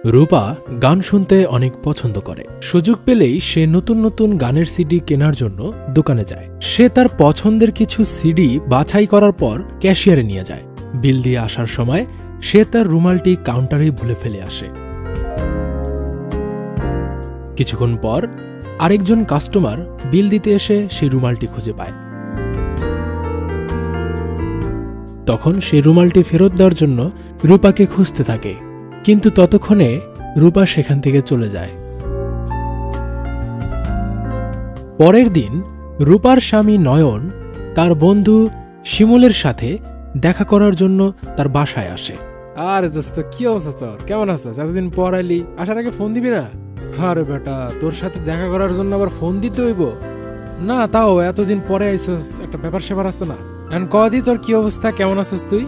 রূপা গান শুনতে অনেক পছন্দ করে। সুযোগ পেলেই সে নতুন নতুন গানের সিডি কেনার জন্য দোকানে যায়। সে তার পছন্দের কিছু সিডি বাছাই করার পর ক্যাশিয়ারে নিয়ে যায়। বিল দিয়ে আসার সময় সে তার রুমালটি কাউন্টারেই ভুলে ফেলে আসে। কিছুক্ষণ পর আরেকজন কাস্টমার বিল দিতে এসে সেই রুমালটি খুঁজে পায়। তখন সেই রুমালটি ফেরত দেওয়ার জন্য রূপাকে খুঁজতে থাকে, কিন্তু ততক্ষণে রূপা সেখান থেকে চলে যায়। পরের দিন রূপার স্বামী নয়ন তার বন্ধু শিমুলের সাথে দেখা করার জন্য তার বাসায় আসে। আরে দোস্ত, কি অবস্থা তোর? কেমন আছিস? এতদিন পর আইলি, আসার আগে ফোন দিবি না? আরে বেটা, তোর সাথে দেখা করার জন্য আবার ফোন দিতে হইব না? তাও এতদিন পরে আইসস, একটা ব্যাপার সেবার আছে না? এখন কদি তোর কি অবস্থা, কেমন আছিস তুই?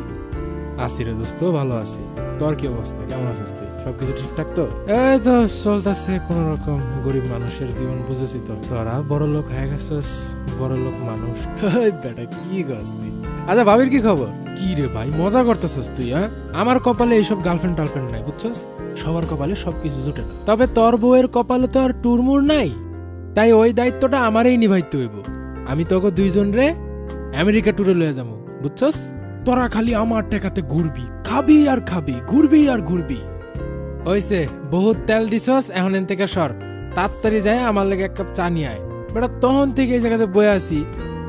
আসি রে দোস্ত, ভালো আছি। তোর কি অবস্থা, কেমন আছিস তুই? সবকিছু ঠিকঠাক তো? এই তো চলতেছে কোন রকম, গরিব মানুষের জীবন বুঝেছি তো। তোরা বড় লোক হয়ে গেছিস, বড় লোক মানুষ। বেটা কি গাছ তুই? আচ্ছা, ভাবির কি খবর? কি রে ভাই, মজা করতেছিস তুই? হ্যাঁ, আমার কপালে এইসব গার্লফ্রেন্ড টার্লফ্রেন্ড নাই, বুঝছস? সবার কপালে সবকিছু জুটে না। তবে তোর বউয়ের কপালে তো আর টুরমুর নাই, তাই ওই দায়িত্বটা আমারই নিভাইতে হইব। আমি তোকে দুইজন রে আমেরিকা ট্যুরে লয়ে যাবো, বুঝছস? তোরা খালি আমার টেকাতে ঘুরবি, খাবি আর খাবি, ঘুরবি আর ঘুরবি। হইছে, বহুত তেল দিছস, এখন এন থেকে সর। তাড়াতাড়ি যায় আমার লেগে এক কাপ চা নিয়ে আয়। বেটা, তখন থেকে এই জায়গাতে বয়ে আসি,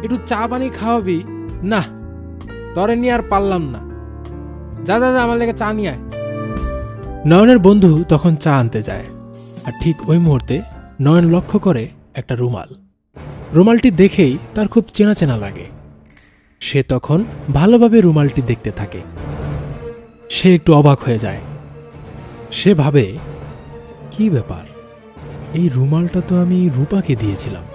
একটু চা পানি খাওয়াবি না? তরে নিয়ে আর পারলাম না। যা যা যা, আমার লেগে চা নিয়ে আয়। নয়নের বন্ধু তখন চা আনতে যায়, আর ঠিক ওই মুহূর্তে নয়ন লক্ষ্য করে একটা রুমাল। রুমালটি দেখেই তার খুব চেনা চেনা লাগে। সে তখন ভালোভাবে রুমালটি দেখতে থাকে। সে একটু অবাক হয়ে যায়। সে ভাবে, কি ব্যাপার, এই রুমালটা তো আমি রূপাকে দিয়েছিলাম,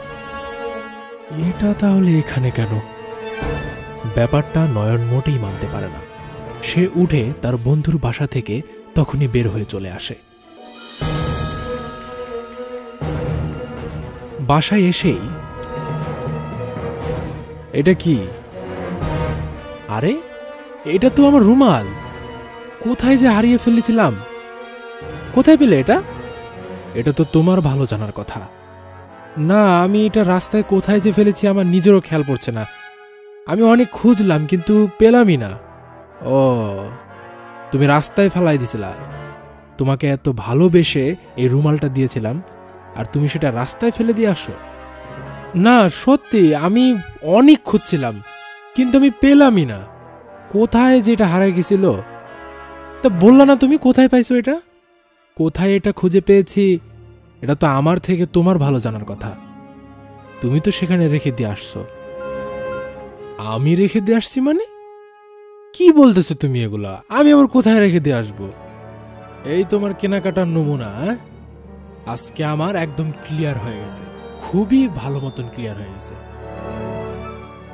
এটা তাহলে এখানে কেন? ব্যাপারটা নয়ন মোটেই মানতে পারে না। সে উঠে তার বন্ধুর বাসা থেকে তখনই বের হয়ে চলে আসে। বাসায় এসেই, এটা কি? আরে, এটা তো আমার রুমাল, কোথায় যে হারিয়ে ফেলেছিলাম। কোথায় পেলে এটা? এটা তো তোমার ভালো জানার কথা। না, আমি এটা রাস্তায় কোথায় যে ফেলেছি আমার নিজেরও খেয়াল পড়ছে না। আমি অনেক খুঁজলাম কিন্তু পেলামই না। ও, তুমি রাস্তায় ফেলাই দিছিলা? তোমাকে এত ভালোবেসে এই রুমালটা দিয়েছিলাম, আর তুমি সেটা রাস্তায় ফেলে দিয়ে আসো? না সত্যি, আমি অনেক খুঁজছিলাম কিন্তু আমি পেলামই না। কোথায় যেটা হারাই গেছিল? তা বললা না তুমি কোথায় পাইছো এটা? কোথায় এটা খুঁজে পেয়েছি এটা তো আমার থেকে তোমার ভালো জানার কথা। তুমি তো সেখানে রেখে দিয়ে আসছো। আমি রেখে দিয়ে আসছি মানে? কি বলতেছো তুমি এগুলা? আমি আবার কোথায় রেখে দিয়ে আসবো? এই তোমার কেনাকাটার নমুনা। আজকে আমার একদম ক্লিয়ার হয়ে গেছে, খুবই ভালো মতন ক্লিয়ার হয়ে গেছে।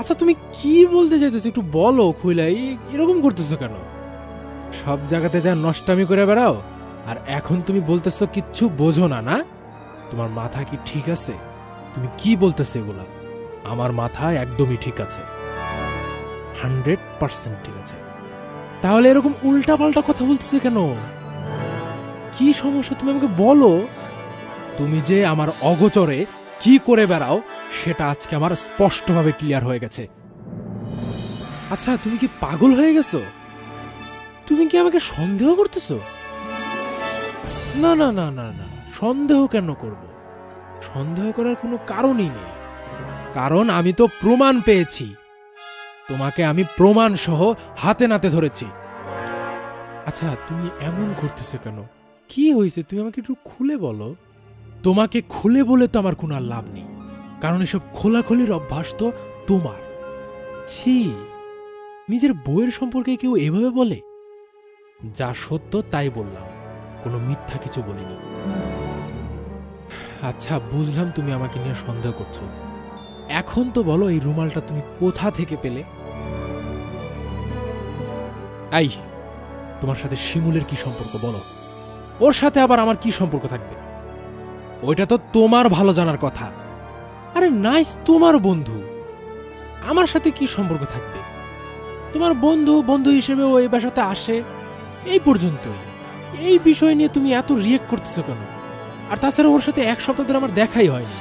আচ্ছা, তুমি কি বলতে চাইতেছো একটু বলো খুইলাই, এরকম করতেছো কেন? সব জায়গাতে যা নষ্টামি করে বেড়াও, আর এখন তুমি বলতেছো কিচ্ছু বোঝো না? না, তোমার মাথা কি ঠিক আছে? তুমি কি বলতেছো এগুলা? আমার মাথা একদমই ঠিক আছে, 100% ঠিক আছে। তাহলে এরকম উল্টা পাল্টা কথা বলতেছে কেন? কি সমস্যা তুমি আমাকে বলো। তুমি যে আমার অগোচরে কি করে বেড়াও সেটা আজকে আমার স্পষ্টভাবে ক্লিয়ার হয়ে গেছে। আচ্ছা, তুমি কি পাগল হয়ে গেছো? তুমি কি আমাকে সন্দেহ করতেছো? না না না না না, সন্দেহ কেন করব? সন্দেহ করার কোনো কারণই নেই, কারণ আমি তো প্রমাণ পেয়েছি। তোমাকে আমি প্রমাণ সহ হাতে নাতে ধরেছি। আচ্ছা, তুমি এমন করতেছো কেন? কি হয়েছে তুমি আমাকে একটু খুলে বলো। তোমাকে খুলে বলে তো আমার কোনো আর লাভ নেই, কারণ এসব খোলাখুলির অভ্যাস তো তোমার। ছি, নিজের বউয়ের সম্পর্কে কেউ এভাবে বলে? যা সত্য তাই বললাম, কোনো মিথ্যা কিছু বলিনি। আচ্ছা, বুঝলাম তুমি আমাকে নিয়ে সন্দেহ করছো। এখন তো বলো, এই রুমালটা তুমি কোথা থেকে পেলে? এই, তোমার সাথে শিমুলের কি সম্পর্ক বলো? ওর সাথে আবার আমার কি সম্পর্ক থাকবে? ওইটা তো তোমার ভালো জানার কথা। আরে নাইস, তোমার বন্ধু, আমার সাথে কি সম্পর্ক থাকবে? তোমার বন্ধু বন্ধু হিসেবে ও এই বাসাতে আসে, এই পর্যন্তই। এই বিষয় নিয়ে তুমি এত রিয়েক্ট করতেছো কেন? আর তাছাড়া ওর সাথে এক সপ্তাহ ধরে আমার দেখাই হয়নি।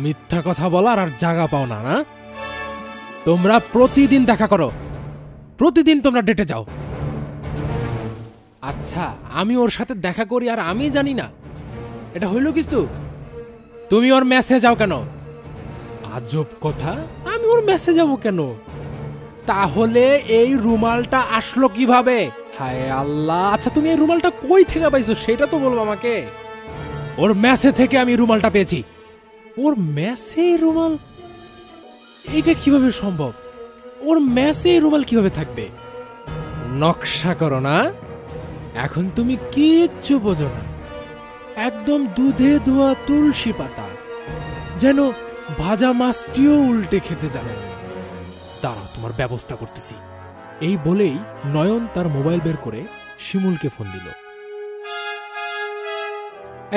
মিথ্যা কথা বলার আর জায়গা পাও না, না? তোমরা প্রতিদিন দেখা করো, প্রতিদিন তোমরা ডেটে যাও। আচ্ছা, আমি ওর সাথে দেখা করি আর আমি জানি না? এটা হইল কিছু? তুমি ওর মেসে যাও কেন? আজব কথা, আমি ওর মেসে যাব কেন? তাহলে এই রুমালটা আসলো কিভাবে? হায় আল্লাহ! আচ্ছা, তুমি এই রুমালটা কই থেকে পাইছো সেটা তো বলবো আমাকে। ওর মেসে থেকে আমি রুমালটা পেয়েছি। ওর মেসে রুমাল? এটা কিভাবে সম্ভব? ওর মেসে রুমাল কিভাবে থাকবে? নকশা করো না? এখন তুমি কিচ্ছু বোঝো না, একদম দুধে ধোয়া তুলসী পাতা, যেন ভাজা মাছটিও উল্টে খেতে জানে। দাঁড়াও, তোমার ব্যবস্থা করতেছি। এই বলেই নয়ন তার মোবাইল বের করে শিমুলকে ফোন দিল।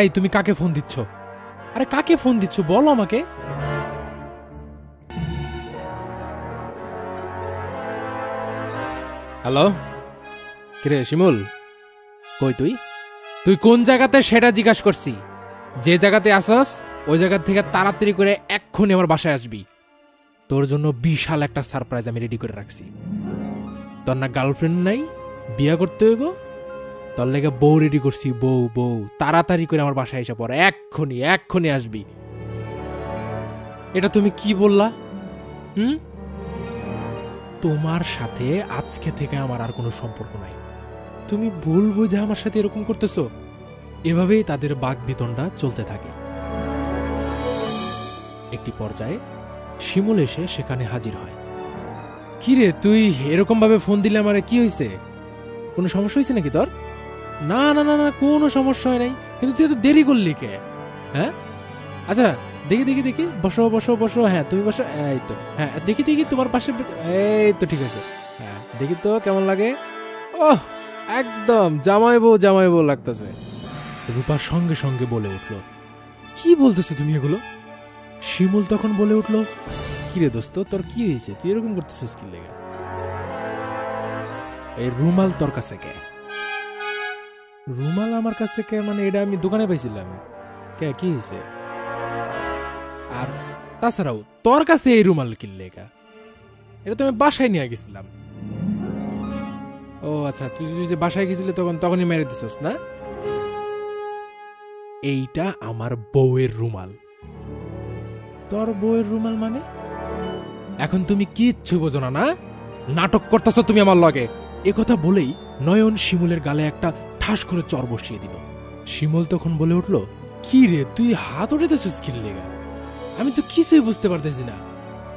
এই, তুমি কাকে ফোন দিচ্ছ? আরে কাকে ফোন দিচ্ছ বলো আমাকে। হ্যালো, কিরে শিমুল, কই তুই? তুই কোন জায়গাতে সেটা জিজ্ঞাসা করছি। যে জায়গাতে আসস ওই জায়গা থেকে তাড়াতাড়ি করে এক্ষুনি আমার বাসায় আসবি। তোর জন্য বিশাল একটা সারপ্রাইজ আমি রেডি করে রাখছি। তোর না গার্লফ্রেন্ড নাই, বিয়া করতে হইব, তোর লেগে বউ রেডি করছি। বউ বউ তাড়াতাড়ি করে আমার বাসায় এসে পড়ে, এক্ষুনি এক্ষুনি আসবি। এটা তুমি কি বললা? তোমার সাথে আজকে থেকে আমার আর কোনো সম্পর্ক নাই। তুমি ভুল বুঝে আমার সাথে এরকম করতেছো। এভাবেই তাদের বাকবিতণ্ডা চলতে থাকে। একটি পর্যায়ে শিমুল এসে সেখানে হাজির হয়। কিরে, তুই এরকম ভাবে ফোন দিলে আমারে? কি হয়েছে? কোনো সমস্যা হয়েছে নাকি তোর? না না না না, কোনো সমস্যা হয় নাই, কিন্তু তুই এত দেরি করলি কে? হ্যাঁ, আচ্ছা দেখি দেখি দেখি, বসো বসো বসো। হ্যাঁ তুমি বসো। এই তো, হ্যাঁ দেখি দেখি তোমার পাশে। এই তো ঠিক আছে। হ্যাঁ দেখি তো কেমন লাগে। ওহ, একদম জামাই বউ লাগতেছে। রূপা সঙ্গে সঙ্গে বলে উঠল, কি বলতেছো তুমি এগুলো? শিমুল তখন বলে উঠল, কিরে দোস্ত, তোর কি হয়েছে? তুই এরকম করতেছিস কি লেগে? এই রুমাল তোর কাছে কে? রুমাল আমার কাছে কে মানে? এটা আমি দোকানে পাইছিলাম। কে, কি হয়েছে? আর তাছাড়াও তোর কাছে এই রুমাল কি লেগা? এটা তো আমি বাসায় নিয়ে গেছিলাম। ও আচ্ছা, তুই যে বাসায় গেছিলি তখনই মেরে দিছিস না? এইটা আমার বউয়ের রুমাল। তোর বউয়ের রুমাল মানে? এখন তুমি কিচ্ছু বোঝো না, না? নাটক করতেছ তুমি আমার লগে। একথা বলেই নয়ন শিমুলের গালে একটা ঠাস করে চর বসিয়ে দিল। শিমুল তখন বলে উঠল, কি রে, তুই হাত উঠেতেছিস কি লেগা? আমি তো কিছুই বুঝতে পারতেছি না।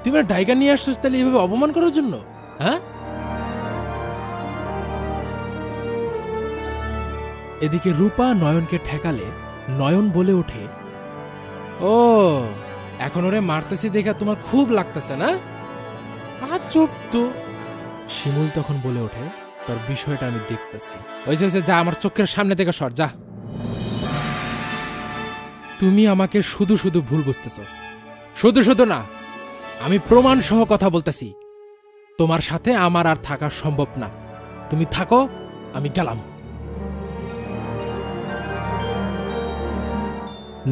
তুই আমার ডাইকা নিয়ে আসছিস তাহলে এভাবে অপমান করার জন্য? হ্যাঁ? এদিকে রূপা নয়নকে ঠেকালে নয়ন বলে ওঠে, ও এখন ওরে মারতেছি দেখা তোমার খুব লাগতেছে না? আজব তো। শিমুল তখন বলে ওঠে, তোর বিষয়টা আমি দেখতেছি। হয়েছে, যা আমার চোখের সামনে থেকে সর, যা। তুমি আমাকে শুধু শুধু ভুল বুঝতেছ। শুধু শুধু না, আমি প্রমাণ সহ কথা বলতেছি। তোমার সাথে আমার আর থাকা সম্ভব না। তুমি থাকো, আমি গেলাম।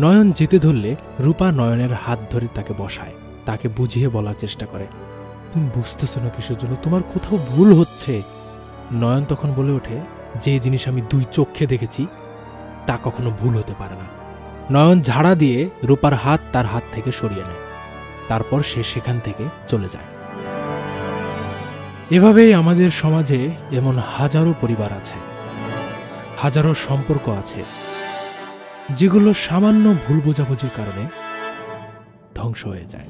নয়ন যেতে ধরলে রূপা নয়নের হাত ধরে তাকে বসায়, তাকে বুঝিয়ে বলার চেষ্টা করে, তুমি বুঝতেছো না কিসের জন্য? তোমার কোথাও ভুল হচ্ছে। নয়ন তখন বলে ওঠে, যে জিনিস আমি দুই চোখে দেখেছি তা কখনো ভুল হতে পারে না। নয়ন ঝাড়া দিয়ে রূপার হাত তার হাত থেকে সরিয়ে নেয়, তারপর সে সেখান থেকে চলে যায়। এভাবেই আমাদের সমাজে এমন হাজারো পরিবার আছে, হাজারো সম্পর্ক আছে, যেগুলো সামান্য ভুল বোঝাবুঝির কারণে ধ্বংস হয়ে যায়।